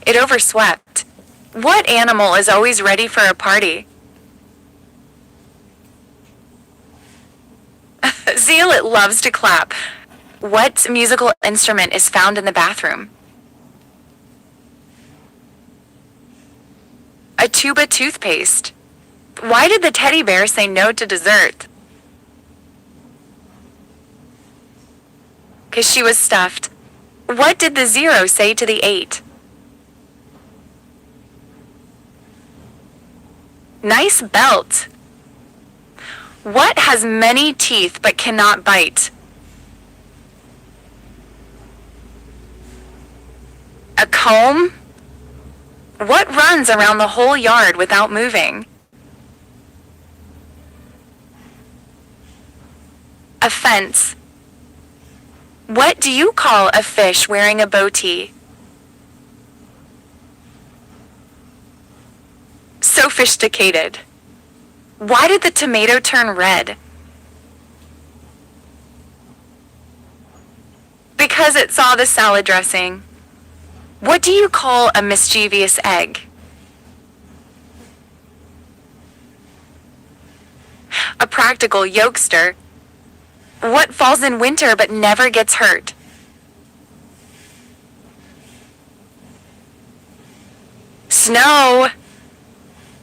It overswept. What animal is always ready for a party? Zealot loves to clap. What musical instrument is found in the bathroom? A tuba toothpaste. Why did the teddy bear say no to dessert? 'Cause she was stuffed. What did the 0 say to the 8? Nice belt. What has many teeth but cannot bite? A comb? What runs around the whole yard without moving? A fence. What do you call a fish wearing a bow tie? Sophisticated. Why did the tomato turn red? Because it saw the salad dressing. What do you call a mischievous egg? A practical yokester. What falls in winter but never gets hurt? Snow.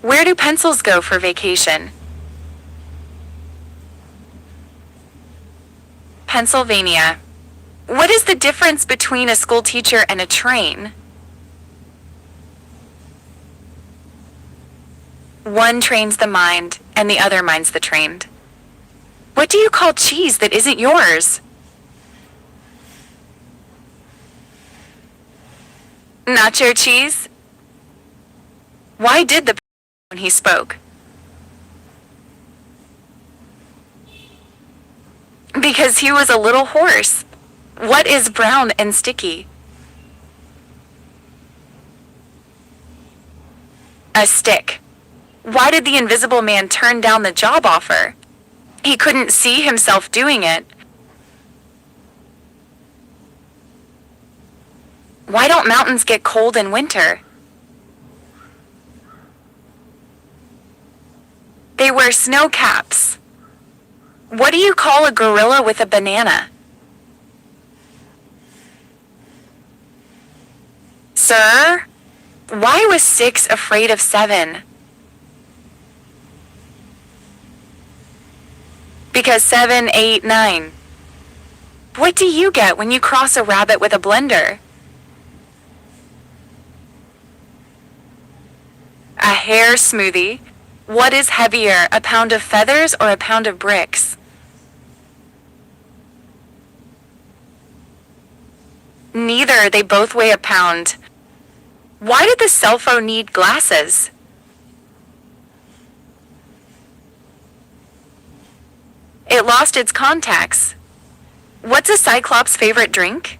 Where do pencils go for vacation? Pennsylvania. What is the difference between a school teacher and a train? One trains the mind, and the other minds the trained. What do you call cheese that isn't yours? Nacho cheese? Why did the when he spoke? Because he was a little hoarse. What is brown and sticky? A stick. Why did the invisible man turn down the job offer? He couldn't see himself doing it. Why don't mountains get cold in winter? They wear snow caps. What do you call a gorilla with a banana? Sir? Why was 6 afraid of 7? Because 7, 8, 9. What do you get when you cross a rabbit with a blender? A hair smoothie. What is heavier, a pound of feathers or a pound of bricks? Neither, they both weigh a pound. Why did the cell phone need glasses? It lost its contacts. What's a cyclops' favorite drink?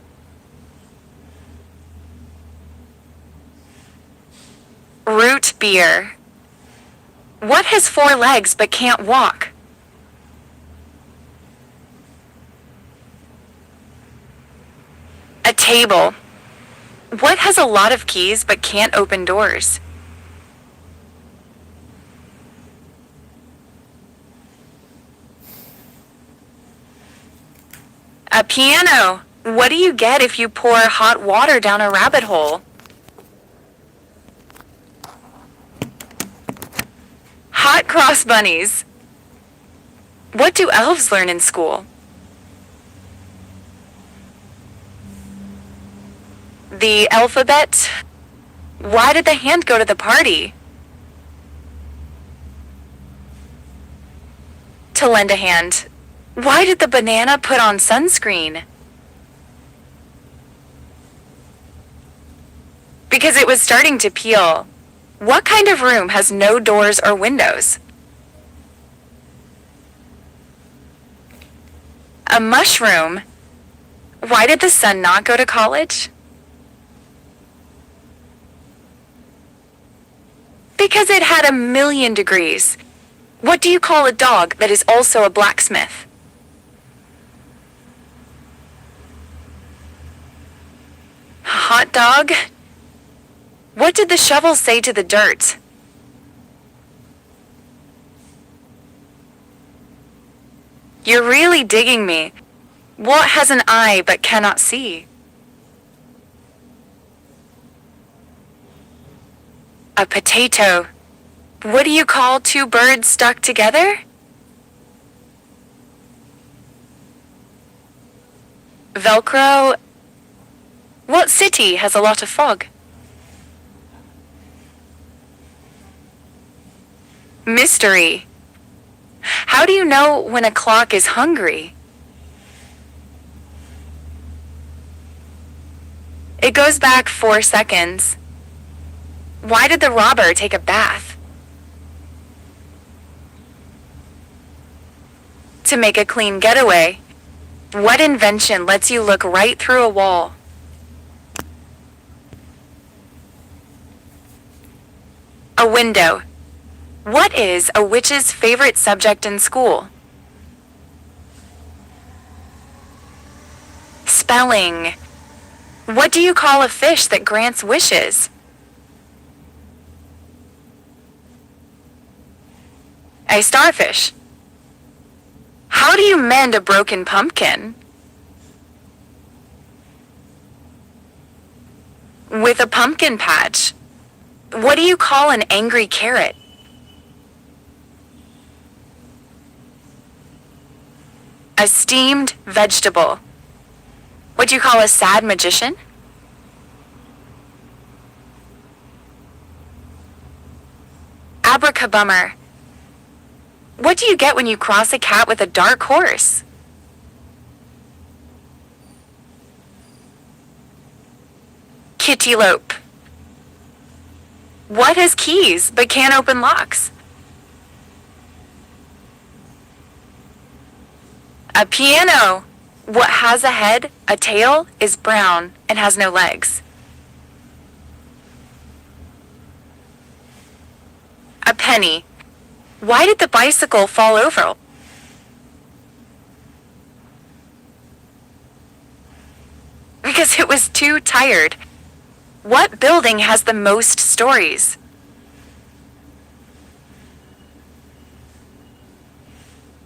Root beer. What has 4 legs but can't walk? A table. What has a lot of keys but can't open doors? A piano. What do you get if you pour hot water down a rabbit hole? Hot cross bunnies. What do elves learn in school? The alphabet. Why did the hand go to the party? To lend a hand. Why did the banana put on sunscreen? Because it was starting to peel. What kind of room has no doors or windows? A mushroom. Why did the sun not go to college? Because it had 1,000,000 degrees. What do you call a dog that is also a blacksmith? Hot dog? What did the shovel say to the dirt? You're really digging me. What has an eye but cannot see? A potato. What do you call two birds stuck together? Velcro. What city has a lot of fog? Mystery. How do you know when a clock is hungry? It goes back 4 seconds. Why did the robber take a bath? To make a clean getaway. What invention lets you look right through a wall? A window. What is a witch's favorite subject in school? Spelling. What do you call a fish that grants wishes? A starfish. How do you mend a broken pumpkin? With a pumpkin patch. What do you call an angry carrot? A steamed vegetable. What do you call a sad magician? Abracabummer. What do you get when you cross a cat with a dark horse? Kittylope. What has keys but can't open locks? A piano. What has a head, a tail, is brown, and has no legs? A penny. Why did the bicycle fall over? Because it was too tired. What building has the most stories?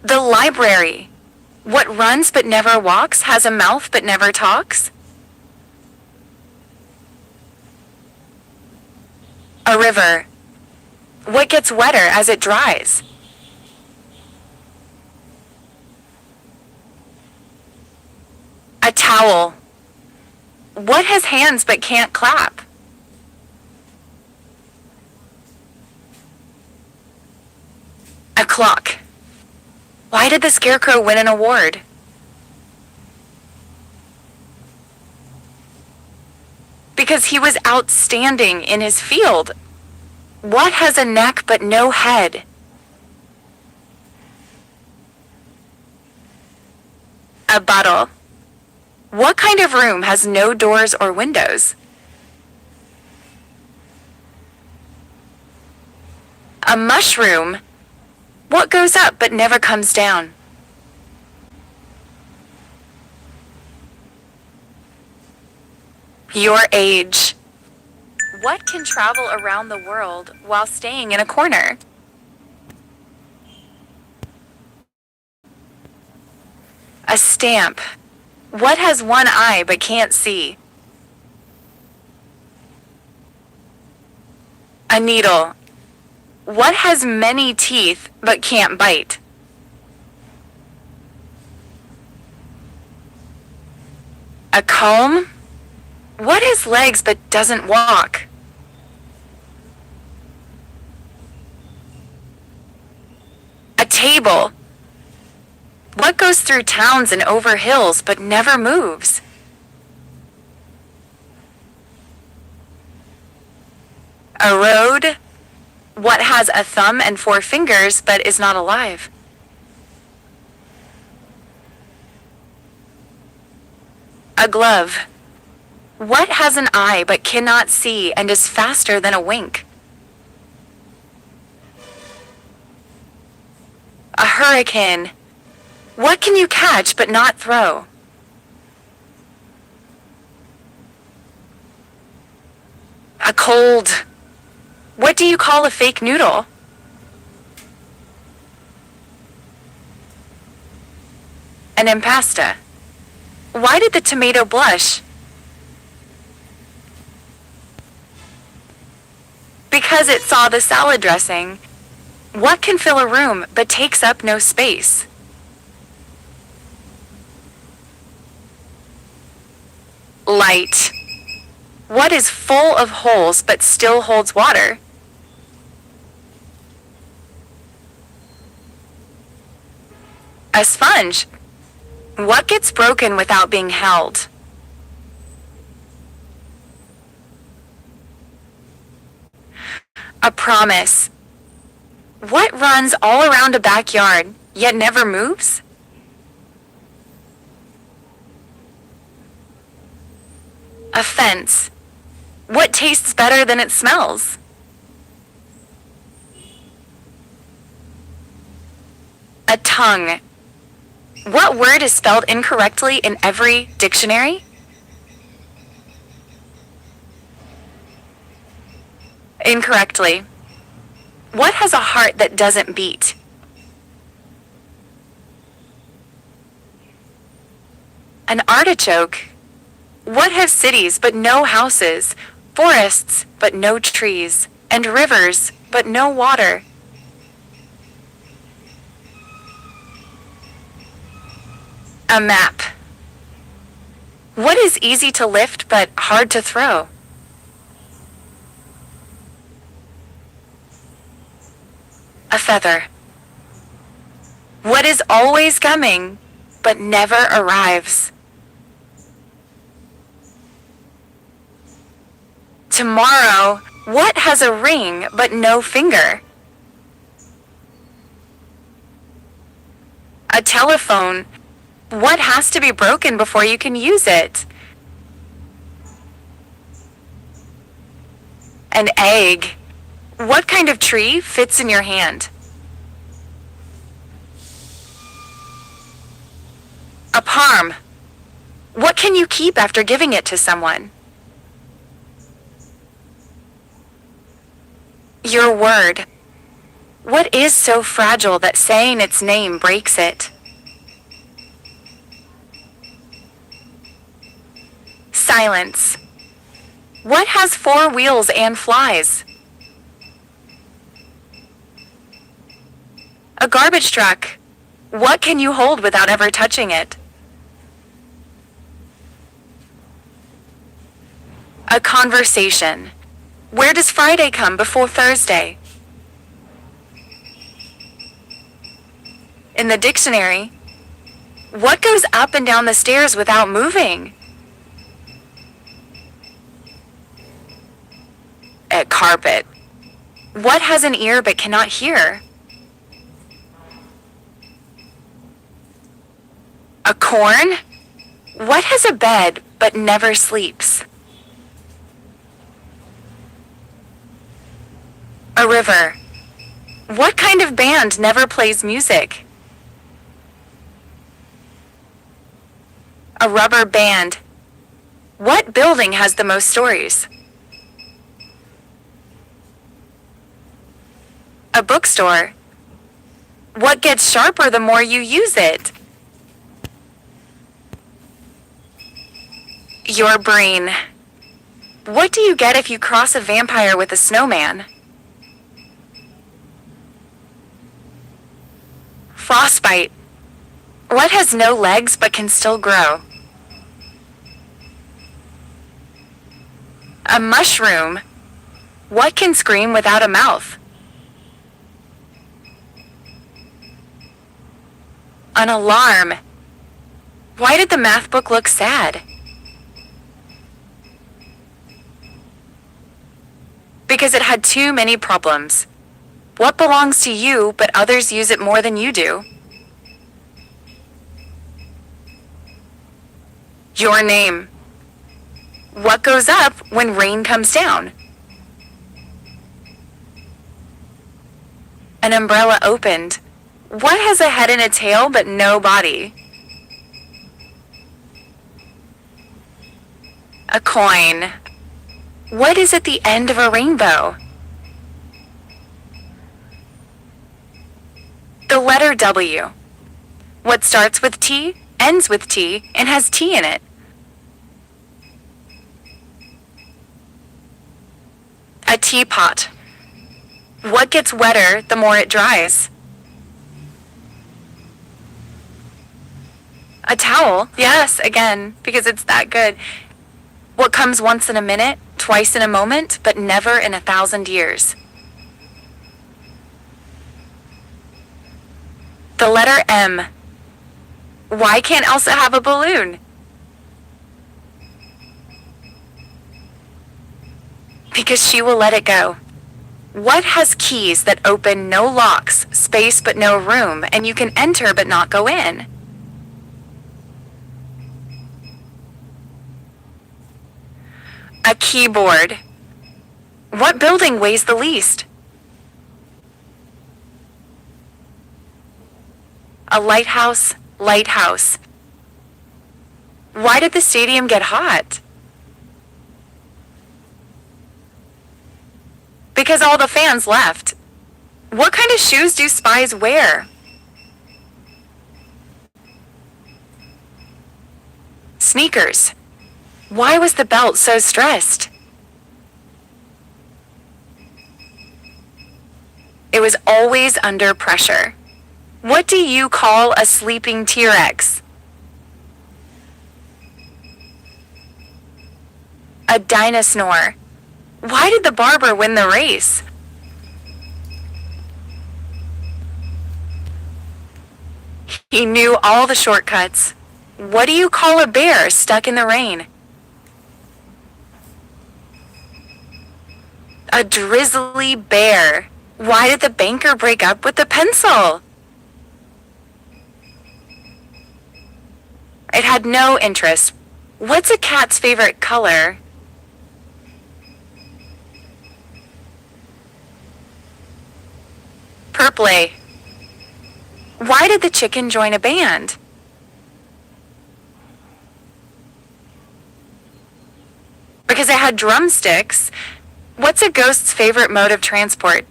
The library. What runs but never walks, has a mouth but never talks? A river. What gets wetter as it dries? A towel. What has hands but can't clap? A clock. Why did the Scarecrow win an award? Because he was outstanding in his field. What has a neck but no head? A bottle. What kind of room has no doors or windows? A mushroom. What goes up but never comes down? Your age. What can travel around the world while staying in a corner? A stamp. What has one eye but can't see? A needle. What has many teeth but can't bite? A comb? What has legs but doesn't walk? A table. What goes through towns and over hills but never moves? A road. What has a thumb and 4 fingers but is not alive? A glove. What has an eye but cannot see and is faster than a wink? A hurricane. What can you catch but not throw? A cold. What do you call a fake noodle? An impasta. Why did the tomato blush? Because it saw the salad dressing. What can fill a room but takes up no space? Light. What is full of holes but still holds water? A sponge. What gets broken without being held? A promise. What runs all around a backyard, yet never moves? A fence. What tastes better than it smells? A tongue. What word is spelled incorrectly in every dictionary? Incorrectly. What has a heart that doesn't beat? An artichoke. What have cities but no houses, forests but no trees, and rivers but no water? A map. What is easy to lift but hard to throw? A feather. What is always coming but never arrives? Tomorrow. What has a ring but no finger? A telephone. What has to be broken before you can use it? An egg. What kind of tree fits in your hand? A palm. What can you keep after giving it to someone? Your word. What is so fragile that saying its name breaks it? Silence. What has 4 wheels and flies? A garbage truck. What can you hold without ever touching it? A conversation. Where does Friday come before Thursday? In the dictionary. What goes up and down the stairs without moving? A carpet. What has an ear but cannot hear? A corn. What has a bed but never sleeps? A river. What kind of band never plays music? A rubber band. What building has the most stories? A bookstore. What gets sharper the more you use it? Your brain. What do you get if you cross a vampire with a snowman? Frostbite. What has no legs but can still grow? A mushroom. What can scream without a mouth? An alarm. Why did the math book look sad? Because it had too many problems. What belongs to you but others use it more than you do? Your name. What goes up when rain comes down? An umbrella opened. What has a head and a tail but no body? A coin. What is at the end of a rainbow? The letter W. What starts with T, ends with T, and has T in it? A teapot. What gets wetter the more it dries? A towel. Yes, again, because it's that good. What comes once in a minute, twice in a moment, but never in 1,000 years? The letter M. Why can't Elsa have a balloon? Because she will let it go. What has keys that open no locks, space but no room, and you can enter but not go in? A keyboard. What building weighs the least? A lighthouse, lighthouse. Why did the stadium get hot? Because all the fans left. What kind of shoes do spies wear? Sneakers. Why was the belt so stressed? It was always under pressure. What do you call a sleeping T-Rex? A dinosaur. Why did the barber win the race? He knew all the shortcuts. What do you call a bear stuck in the rain? A drizzly bear. Why did the banker break up with the pencil? It had no interest. What's a cat's favorite color? Purple. Why did the chicken join a band? Because it had drumsticks. What's a ghost's favorite mode of transport?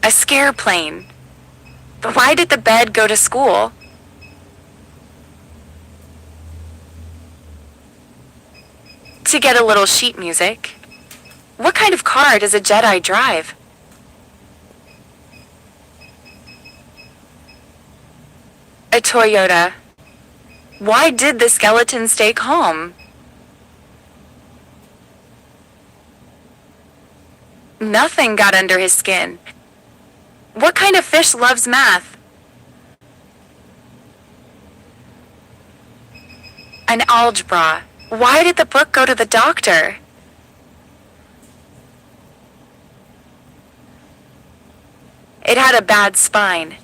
A scare plane. But why did the bed go to school? To get a little sheet music. What kind of car does a Jedi drive? A Toyota. Why did the skeleton stay calm? Nothing got under his skin. What kind of fish loves math? An algebra. Why did the book go to the doctor? It had a bad spine.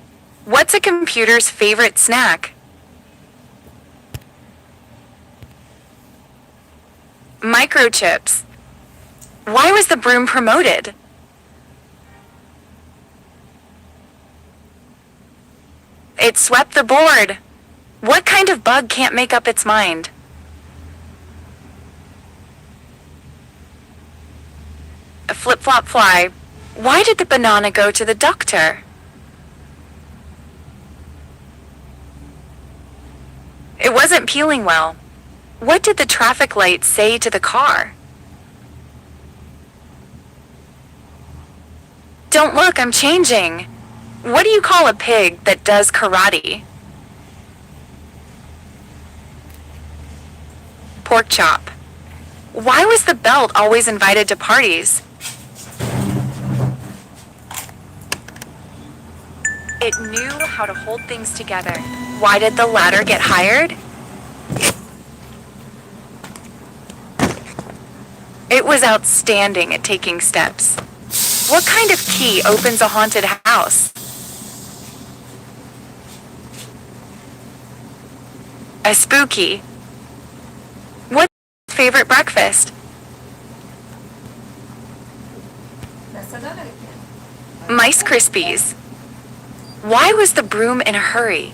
What's a computer's favorite snack? Microchips. Why was the broom promoted? It swept the board. What kind of bug can't make up its mind? A flip-flop fly. Why did the banana go to the doctor? It wasn't peeling well. What did the traffic light say to the car? Don't look, I'm changing. What do you call a pig that does karate? Pork chop. Why was the belt always invited to parties? It knew how to hold things together. Why did the ladder get hired? It was outstanding at taking steps. What kind of key opens a haunted house? A spooky. What's your favorite breakfast? Mice Krispies. Why was the broom in a hurry?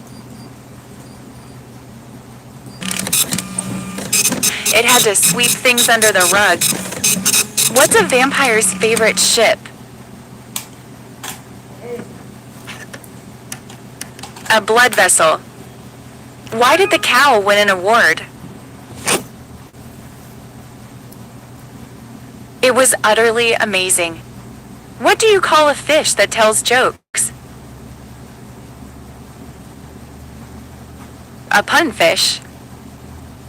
It had to sweep things under the rug. What's a vampire's favorite ship? A blood vessel. Why did the cow win an award? It was utterly amazing. What do you call a fish that tells jokes? A punfish.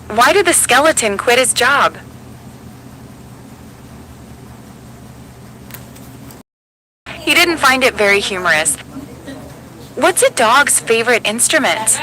Why did the skeleton quit his job? He didn't find it very humorous. What's a dog's favorite instrument?